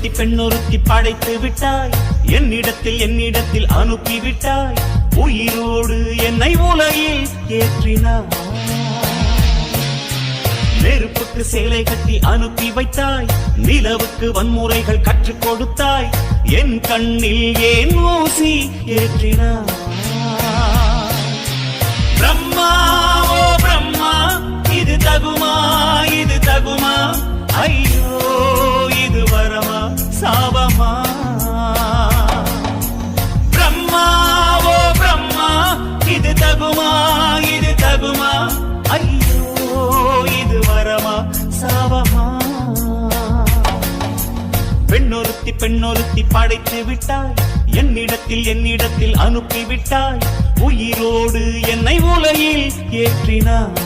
பெண்ணொருத்தி பெண்ணொருத்தி படைத்து விட்டாய், என்னிடத்தில் அனுப்பிவிட்டாய், உயிரோடு என்னை உலகில் ஏற்றினாய். நெருப்புக்கு சேலை கட்டி அனுப்பி வைத்தாய், நிலவுக்கு வன்முறைகள் கற்றுக் கொடுத்தாய், என் கண்ணில் ஏன் ஊசி ஏற்றினாய். பிரம்மா ஓ பிரம்மா, இது தகுமா இது தகுமா, ஐயோ இது வரமா சாபமா. பிரம்மா ஓ பிரம்மா, இது தகுமா இது தகுமா, ஐயோ இது வரமா சாபமா. பெண்ணொருத்தி பெண்ணொருத்தி படைத்து விட்டாய், என்னிடத்தில் அனுப்பிவிட்டாய், உயிரோடு என்னை உலகில் ஏற்றினாய்.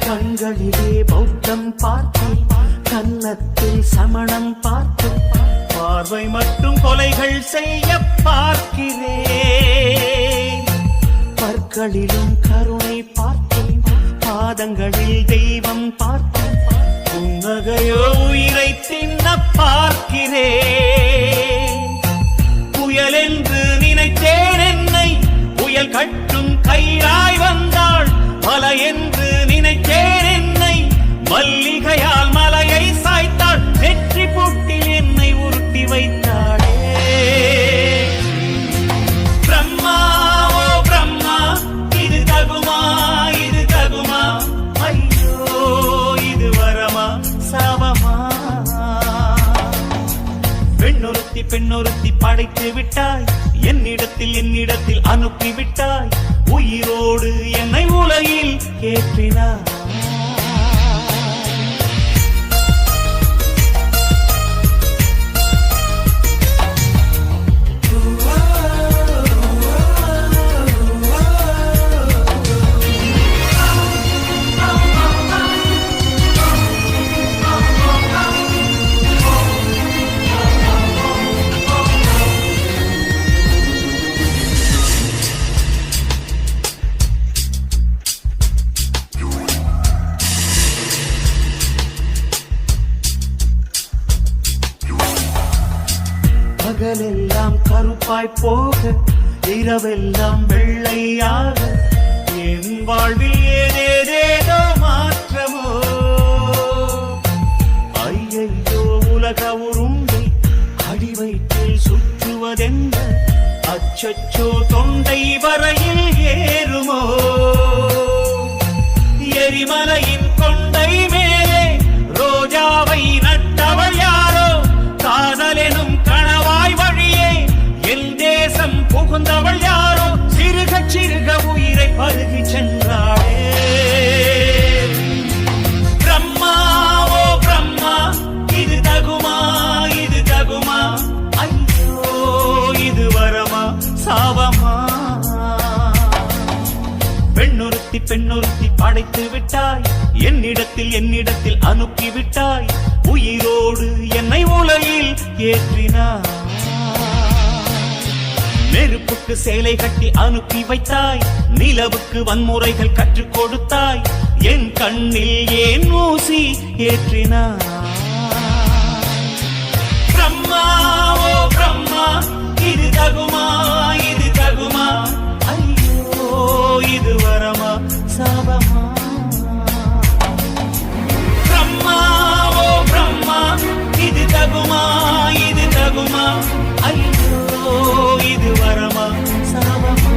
கண்களிலே பௌத்தம் பார்த்தேன், கன்னத்தில் சமணம் பார்த்தேன், பார்வை மட்டும் கொலைகள் செய்ய பார்க்கிறேன். பற்களிலும் கருணை பார்த்தேன், பாதங்களில் தெய்வம் பார்த்தேன், புன்னகையோ உயிரை தின்ன பார்க்கிறேன். புயல் என்று நினைத்தேன் என்னை, புயல் கட்டும் கயிறாய் வந்தாள், மலை என்று நினைத்தேன் என்னை, மல்லிகையால் மலையை சாய்த்தாள், நெற்றி பொட்டில் என்னை உருட்டி வைத்தாளே. பிரம்மா ஓ பிரம்மா, இது தகுமா இது தகுமா, ஐயோ இது வரமா சாபமா. பெண்ணொருத்தி பெண்ணொருத்தி படைத்து விட்டாய், என்னிடத்தில் அனுப்பிவிட்டாய், உயிரோடு என்னை உலகில் ஏற்றினாய். பகலெல்லாம் கருப்பாய் போக, இரவெல்லாம் வெள்ளையாக, என் வாழ்வில் ஏதேதோ மாற்றமோ. ஐயையோ உலக உருண்டை அடி வயிற்றில் சுற்றுவதென்ன, அச்சச்சோ தொண்டை வரையில் ஏறுமோ. எரிமலையின் கொண்டை மேலே ரோஜாவை நட்டவள் யாரோ, காதலெனும் கணவாய் வழியே என் தேசம் புகுந்தவள் யாரோ, சிறுக சிறுக உயிரை பருகி சென்றாளே. பிரம்மா ஓ பிரம்மா, இது தகுமா இது தகுமா, ஐயோ இது வரமா சாபமா. பெண்ணொருத்தி பெண்ணொருத்தி படைத்து விட்டாய், என்னிடத்தில் அனுப்பிவிட்டாய், உயிரோடு என்னை உலகில் ஏற்றினாய். நெருப்புக்கு சேலை கட்டி அனுப்பி வைத்தாய், நிலவுக்கு வன்முறைகள் கற்றுக் கொடுத்தாய், என் கண்ணில் ஏன் ஊசி ஏற்றினாய். பிரம்மா ஓ பிரம்மா, இது தகுமா இது தகுமா, ஐயோ இது வரமா சாபமா. பிரம்மா ஓ பிரம்மா, இது தகுமா இது தகுமா, ஐயோ இது வரமா சாபமா.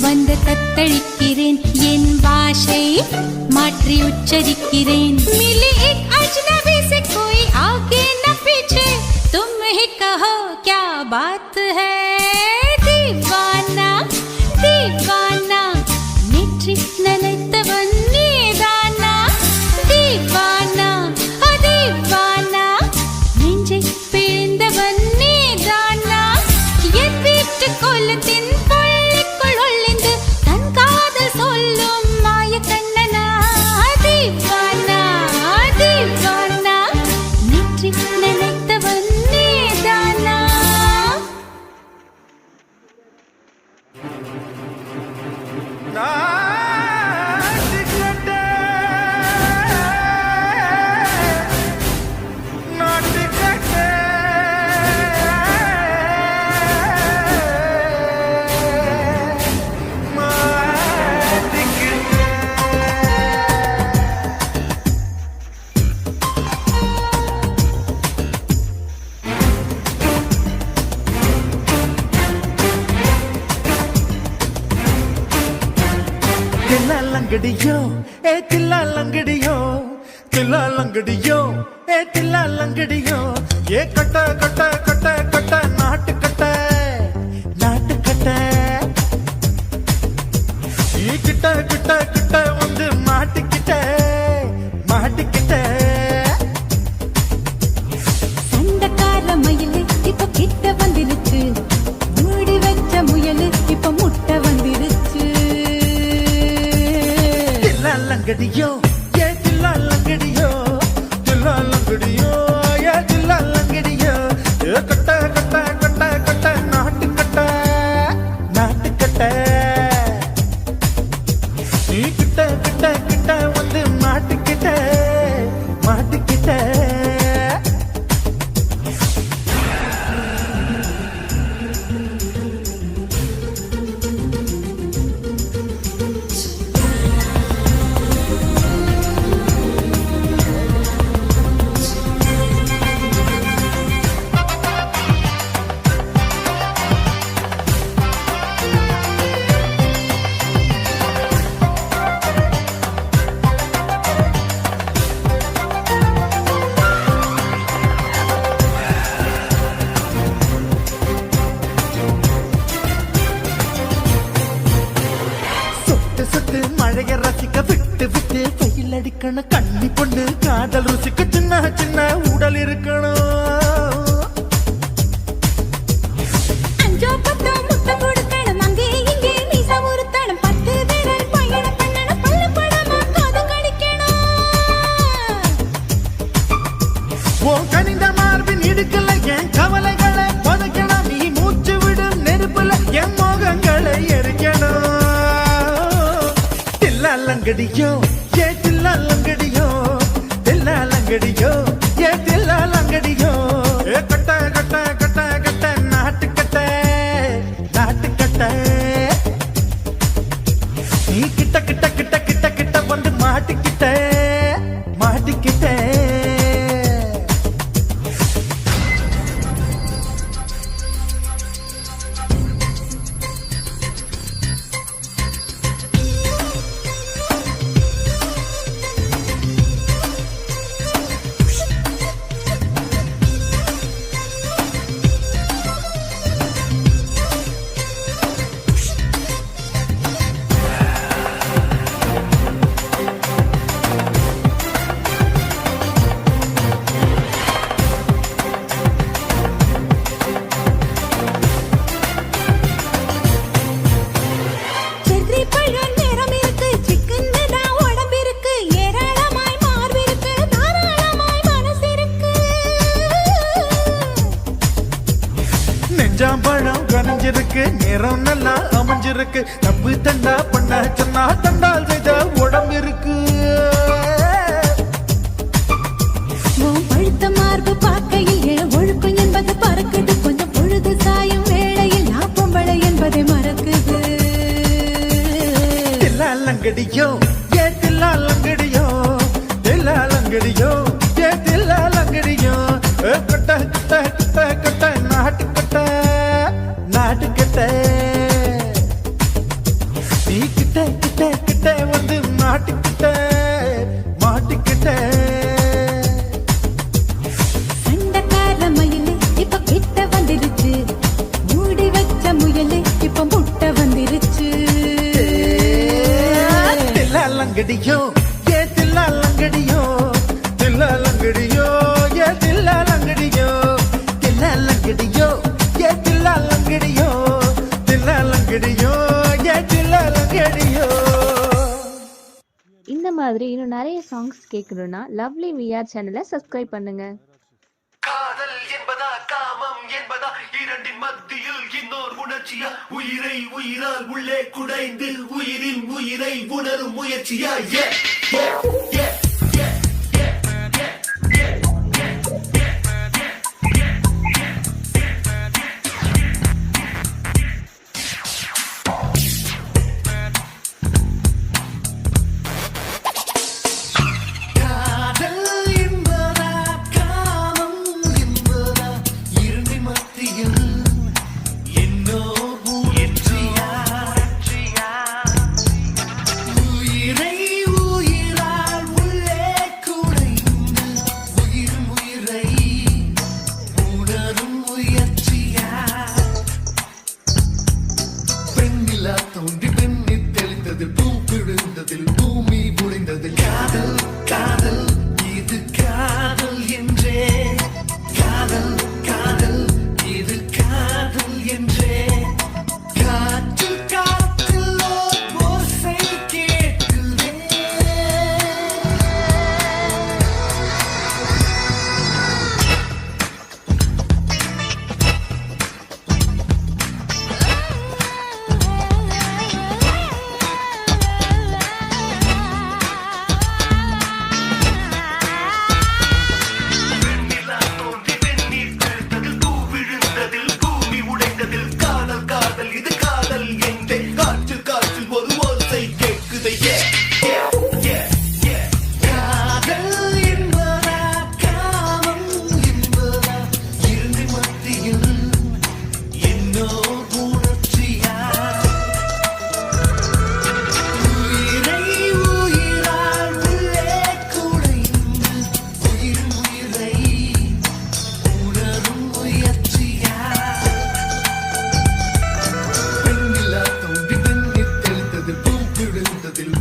வந்து தத்தளிக்கிறேன் என் பாஷை மாற்றி உச்சரிக்கிறேன் मिली एक अजनबी से कोई आगे न पीछे तुम ही कहो क्या बात है दीवाना दीवाना नेற்றி நினைத்தவன் நீதானா दीवाना दीवाना நெஞ்சை பிழிந்தவன் நீதானா என் வீட்டு கோலத்தின் பள்ளிக்குள் ஒளிந்து தன் காதல் சொல்லும் மாய கண்ணனா दीवाना दीवाना நெற்றி நினைத்தவன் நீதானா லங்கடியோ ஏ தில்லா லங்கடியோ தில்லா லங்கடியோ ஏ தில்லா லங்கடியோ ஏ கட்ட கட்ட கட்ட கட்ட நாட்டு கட்ட நாட்டு கட்ட நீ கிட்ட கிட்ட கிட்ட வந்து மாட்டிக்கிட்ட மாட்டிக்கிட்ட சண்டக்கார மயிலு இப்ப கிட்ட வந்துருச்சு மூடி வச்ச முயலு இப்ப முட்டை வந்துருச்சு லங்கடியோ ஏ தில்லா லங்கடியோ தில்லா லங்கடியோ ஏ தில்லா லங்கடியோ ஏ கட்ட கட்ட கட்ட கட்ட நாட்டு கட்ட நாட்டு கட்ட நீ கிட்ட கிட்ட கிட்ட வந்து மாட்டிக்கிட்ட மாட்டிக்கிட்ட மழைய ரசிக்க விட்டு விட்டு வெயில் அடிக்கணும் கண்ணி பொண்ணு காதல் ருசிக்க சின்ன சின்ன உடல் இருக்கணும் அஞ்சோ பத்தோ முட்டை கொடுக்கணும் அங்கே இங்கே மீசா உருத்தணும் 10 பேரை பயணம் பண்ணணும் பல்ல படமா காது கடிக்கணும் உன் கனிந்த மார்பின் இடுக்கல என் கவலைகளை புதைக்கணும் நீ மூச்சு விடும் நெருப்புல என் மோகங்களை எரிக்கணும் லங்கடியோ ஏ தில்லா லங்கடியோ தில்லா லங்கடியோ ஏ தில்லா லங்கடியோ ஏ கட்ட கட்ட கட்ட கட்ட நாட்டு கட்ட நாட்டு கட்ட நீ கிட்ட கிட்ட கிட்ட கிட்ட கிட்ட வந்து மாட்டிக்கிட்ட மாட்டிக்கிட்ட பழம் கனிஞ்சிருக்கு நேரம் நல்லா அமைஞ்சிருக்கு தப்பு தண்டா பண்ண சொன்னா தண்டால் செய்த உடம்பு இருக்கு பழுத்த மார்பு பார்க்கையில் ஒழுக்கம் என்பது பறக்குது கொஞ்சம் பொழுது சாயும் வேளையில் நான் பொம்பளை என்பதை மறக்குது தில்லா லங்கடியோ ஏ தில்லா லங்கடியோ தில்லா லங்கடியோ ஏ தில்லா லங்கடியோ கட்ட கட்ட கட்ட கட்ட நாட்டு கட்ட நாட்டு கட்ட நீ கிட்ட கிட்ட கிட்ட வந்து மாட்டிக்கிட்ட மாட்டிக்கிட்ட சண்டக்கார மயிலு இப்ப கிட்ட வந்துருச்சு மூடி வச்ச முயலு இப்ப முட்டை வந்துருச்சு தில்லாலங்கடியோ ஏ தில்லாலங்கடியோ தில்லாலங்கடியோ ஏ தில்லாலங்கடியோ தில்லாலங்கடியோ ஏ தில்லாலங்கடியோ தில்லாலங்கடியோ ஏ தில்லாலங்கடியோ. இந்த மாதிரி இன்னும் நிறைய சாங்ஸ் கேட்கணும்னா லவ்லி விஆர் சேனலை சப்ஸ்கிரைப் பண்ணுங்க. காதல் என்பதா காமம் என்பதா இரண்டின் மத்தியில் இன்னொரு உணர்ச்சியா உயிரை உயிரால் உள்ளே குடைந்து உயிரின் உயிரை உணரும் முயற்சியா தோன்றி பெண்ணில் தெளிந்தது பூ விழுந்ததில் பூமி புரிந்தது காதல் காதல் இது காதல் என்றே காதல் காதல் இது காதல் என்றே காற்று காற்றில் ஓசை கேட்குதே.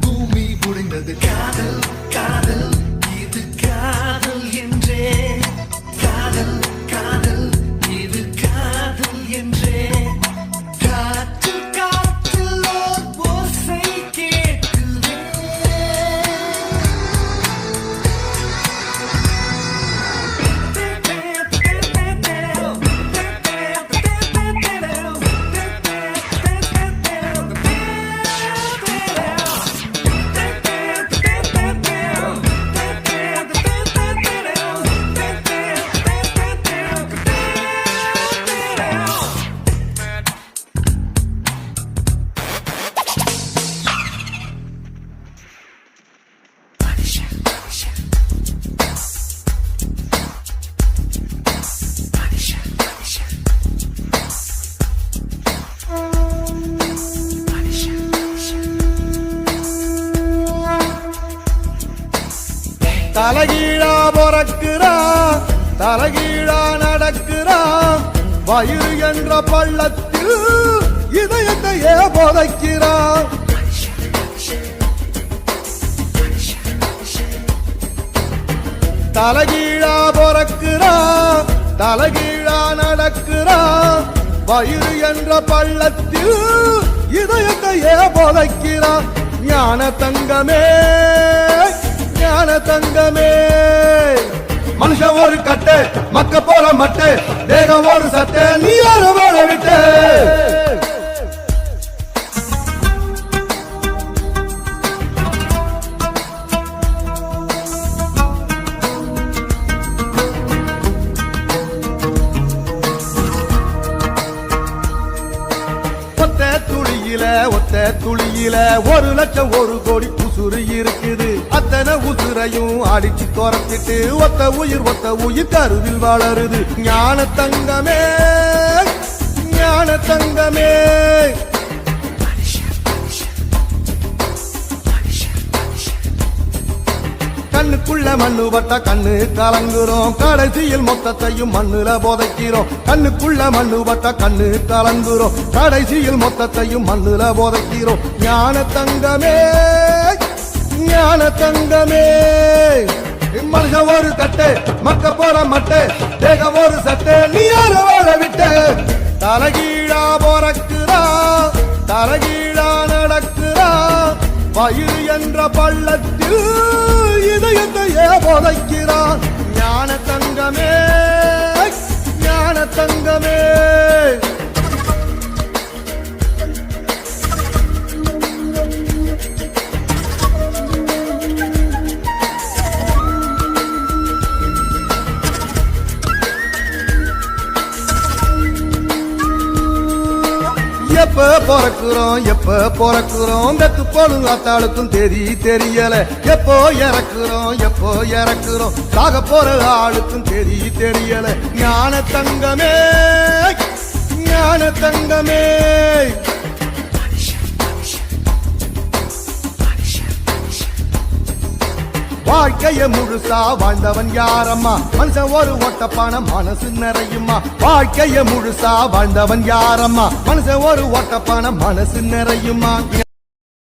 பூமி புரிந்தது காதல் காதல் இது காதல் என்றே காதல் காதல் இது காதல் என்றே காற்று காற்றில் ஓசை கேட்குதே. தலகீழா பொறக்கிறான் தலகீழா நடக்கிறான் வயிறு என்ற பள்ளத்தில் இதயத்தையே புதைக்கிறான். தலகீழா பொறக்கிறான் தலகீழா நடக்கிறான் வயிறு என்ற பள்ளத்தில் இதயத்தையே புதைக்கிறான். ஞான தங்கமே ஞான தங்கமே மனுஷன் ஒரு கட்டு மக்க போல மட்டு தேகம் ஒரு சட்டை நீ ஒரு வேட விட்டு. ஒத்த துளியில 1 லட்சம் 1 கோடி உசுறு இருக்குது. அத்தனை உசுரையும் அடிச்சு துரத்திட்டு ஒத்த உயிர் கருவில் வளருது. ஞான தங்கமே ஞான தங்கமே கண்ணுக்குள்ள மண்ணு பட்ட கண்ணு கலங்குறோம் கடைசியில் மொத்தத்தையும் மண்ணுல புதைக்கிறோம் கண்ணுக்குள்ள மண்ணு பட்ட கண்ணு கலங்குறோம் கடைசியில் மொத்தத்தையும் மண்ணுல புதைக்கிறோம் ஞான தங்கமே ஞான தங்கமே மனுஷன் ஒரு கட்டு மக்க போற மட்டு தேகம் ஒரு சட்டு நீ யார வாழ விட்டு தலகீழா போறக்குறா தலகீழா நடக்குறா வயிறு என்ற பள்ளத்தில் இதயத்தையே புதைக்கிறான் ஞான தங்கமே ஞான தங்கமே எப்ப பிறக்குறோம் வெத்து போலும் அத்தாளுக்கும் தெரியல எப்போ இறக்குறோம் சாக போற ஆளுக்கும் தெரியல ஞான தங்கமே ஞான தங்கமே வாழ்க்கைய முழுசா வாழ்ந்தவன் யாரம்மா மனுஷன் ஒரு ஓட்டப்பான மனசு நிறையுமா வாழ்க்கைய முழுசா வாழ்ந்தவன் யாரம்மா மனுஷன் ஒரு ஓட்டப்பான மனசு நிறையுமா